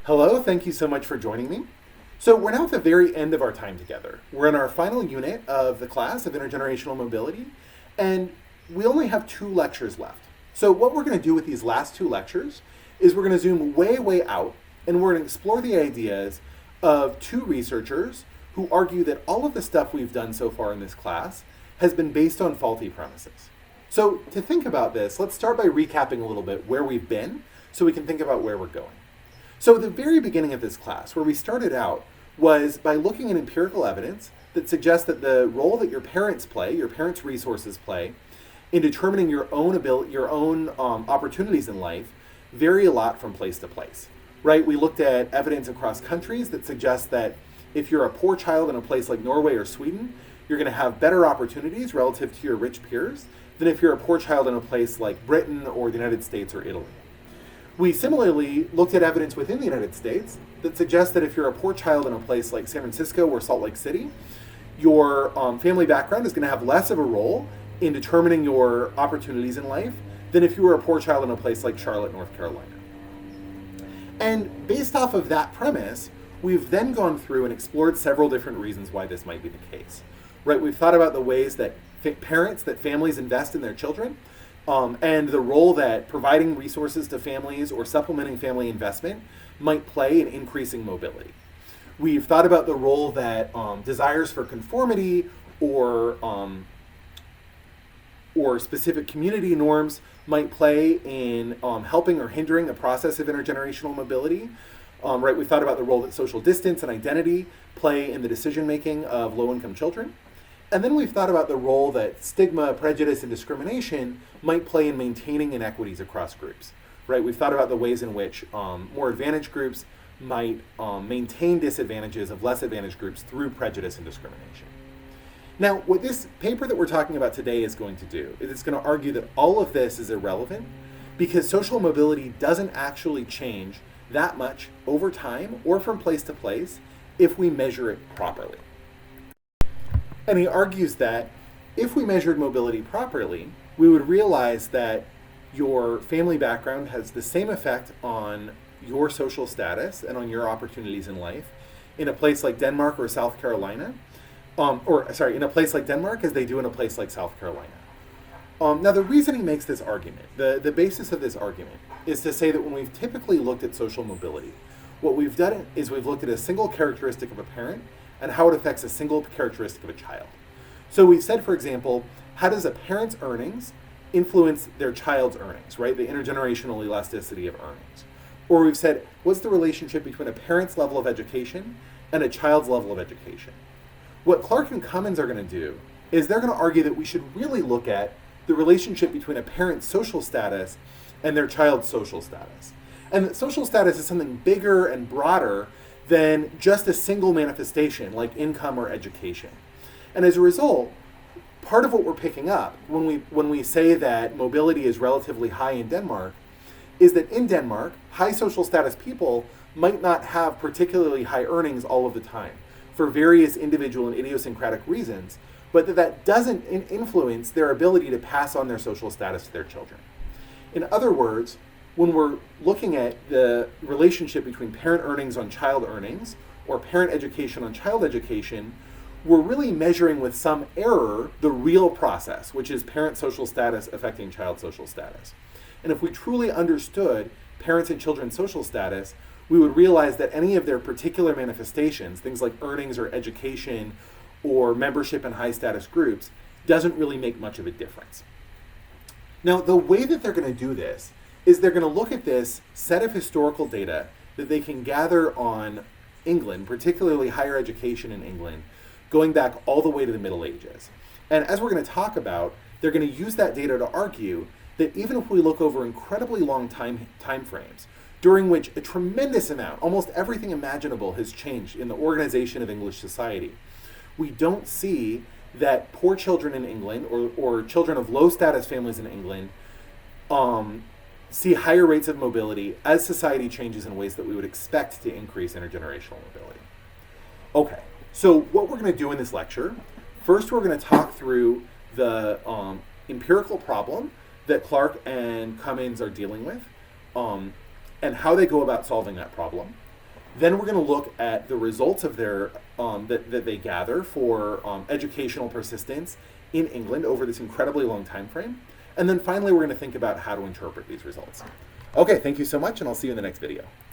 Hello, thank you so much for joining me. So we're now at the very end of our time together. We're in our final unit of the class of intergenerational mobility, and we only have 2 lectures left. So what we're going to do with these last 2 lectures is we're going to zoom way, way out, and we're going to explore the ideas of 2 researchers who argue that all of the stuff we've done so far in this class has been based on faulty premises. So to think about this, let's start by recapping a little bit where we've been so we can think about where we're going. So the very beginning of this class, where we started out, was by looking at empirical evidence that suggests that the role that your parents play, your parents' resources play, in determining your own ability, your own opportunities in life, vary a lot from place to place. Right? We looked at evidence across countries that suggests that if you're a poor child in a place like Norway or Sweden, you're going to have better opportunities relative to your rich peers than if you're a poor child in a place like Britain or the United States or Italy. We similarly looked at evidence within the United States that suggests that if you're a poor child in a place like San Francisco or Salt Lake City, your family background is going to have less of a role in determining your opportunities in life than if you were a poor child in a place like Charlotte, North Carolina. And based off of that premise, we've then gone through and explored several different reasons why this might be the case. Right? We've thought about the ways that families invest in their children, and the role that providing resources to families or supplementing family investment might play in increasing mobility. We've thought about the role that desires for conformity or specific community norms might play in helping or hindering the process of intergenerational mobility. Right, we've thought about the role that social distance and identity play in the decision making of low-income children. And then we've thought about the role that stigma, prejudice, and discrimination might play in maintaining inequities across groups. Right? We've thought about the ways in which more advantaged groups might maintain disadvantages of less advantaged groups through prejudice and discrimination. Now, what this paper that we're talking about today is going to do is it's going to argue that all of this is irrelevant because social mobility doesn't actually change that much over time or from place to place if we measure it properly. And he argues that if we measured mobility properly, we would realize that your family background has the same effect on your social status and on your opportunities in life in a place like Denmark or South Carolina, in a place like Denmark as they do in a place like South Carolina. Now, the reason he makes this argument, the basis of this argument, is to say that when we've typically looked at social mobility, what we've done is we've looked at a single characteristic of a parent and how it affects a single characteristic of a child. So we've said, for example, how does a parent's earnings influence their child's earnings, right? The intergenerational elasticity of earnings. Or we've said, what's the relationship between a parent's level of education and a child's level of education? What Clark and Cummins are going to do is they're going to argue that we should really look at the relationship between a parent's social status and their child's social status. And that social status is something bigger and broader than just a single manifestation like income or education. And as a result, part of what we're picking up when we say that mobility is relatively high in Denmark is that in Denmark, high social status people might not have particularly high earnings all of the time for various individual and idiosyncratic reasons, but that doesn't influence their ability to pass on their social status to their children. In other words, when we're looking at the relationship between parent earnings on child earnings or parent education on child education, we're really measuring with some error the real process, which is parent social status affecting child social status. And if we truly understood parents and children's social status, we would realize that any of their particular manifestations, things like earnings or education or membership in high status groups, doesn't really make much of a difference. Now, the way that they're going to do this is they're going to look at this set of historical data that they can gather on England, particularly higher education in England, going back all the way to the Middle Ages. And as we're going to talk about, they're going to use that data to argue that even if we look over incredibly long time frames, during which a tremendous amount, almost everything imaginable, has changed in the organization of English society, we don't see that poor children in England or children of low status families in England see higher rates of mobility as society changes in ways that we would expect to increase intergenerational mobility. Okay, so what we're going to do in this lecture, first we're going to talk through the empirical problem that Clark and Cummins are dealing with, and how they go about solving that problem. Then we're going to look at the results of their that they gather for educational persistence in England over this incredibly long time frame. And then finally, we're going to think about how to interpret these results. Okay, thank you so much, and I'll see you in the next video.